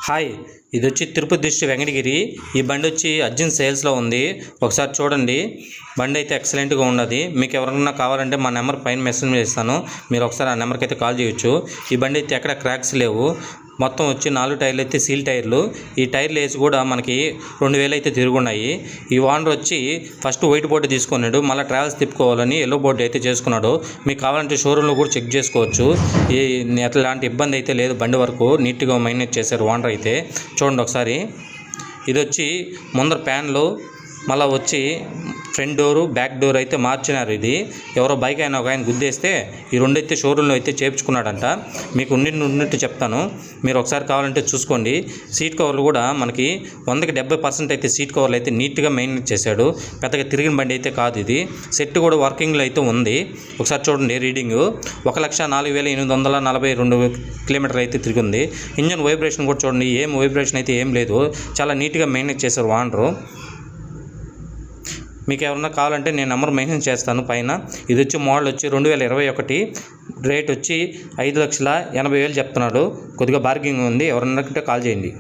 Hi, ఇది వచ్చి Tirupati district Venkatagiri. ఈ బండి వచ్చి అర్జెంట్ సేల్స్లో ఉంది. ఒకసారి చూడండి. బండి అయితే ఎక్సలెంట్గా ఉన్నది. మీకు ఎవరైనా కావాలంటే మా నెంబర్ పైన మెసేజ్ చేస్తాను, మీరు ఒకసారి ఆ నెంబర్కి అయితే కాల్ చేయొచ్చు. ఈ బండి అయితే ఎక్కడ క్రాక్స్ లేవు. మొత్తం వచ్చి 4 టైర్లు అయితే సీల్ టైర్లు. ఈ టైర్లు వేసి కూడా మనకి 2000 అయితే తిరుగున్నాయి. ఈ ఓనర్ వచ్చి ఫస్ట్ వైట్ బోర్డు తీసుకున్నాడు, మళ్ళీ ట్రావెల్స్ తిప్పుకోవాలని ఎల్లో బోర్డు అయితే చేసుకున్నాడు. మీకు కావాలంటే షోరూంలో కూడా చెక్ చేసుకోవచ్చు. ఎట్లాంటి ఇబ్బంది అయితే లేదు. బండి వరకు నీట్గా మెయింటైన్ చేశారు ఓనర్ అయితే. చూడండి ఒకసారి. ఇది వచ్చి ముందర ప్యాన్లు, మళ్ళీ వచ్చి ఫ్రంట్ డోరు, బ్యాక్ డోర్ అయితే మార్చినారు. ఇది ఎవరో బైక్ అయినా ఒక ఆయన గుద్దేస్తే ఈ రెండైతే షోరూంలో అయితే చేర్చుకున్నాడంట. మీకు ఉన్నట్టు చెప్తాను, మీరు ఒకసారి కావాలంటే చూసుకోండి. సీట్ కవర్లు కూడా మనకి 100కి 70% అయితే సీట్ కవర్లు అయితే నీట్గా మెయింటైన్ చేశాడు. పెద్దగా తిరిగిన బండి అయితే కాదు ఇది. సెట్ కూడా వర్కింగ్లో అయితే ఉంది. ఒకసారి చూడండి రీడింగు. 1,04,842 కిలోమీటర్లు అయితే తిరిగింది. ఇంజన్ వైబ్రేషన్ కూడా చూడండి, ఏం వైబ్రేషన్ అయితే ఏం లేదు. చాలా నీట్గా మెయింటైన్ చేశారు ఓనరు. మీకు ఎవరన్నా కావాలంటే నేను నెంబర్ మెన్షన్ చేస్తాను పైన. ఇది వచ్చి మోడల్ వచ్చి 2021. రేట్ వచ్చి 5,80,000 చెప్తున్నాడు. కొద్దిగా బార్గింగ్ ఉంది. ఎవరన్నా కాల్ చేయండి.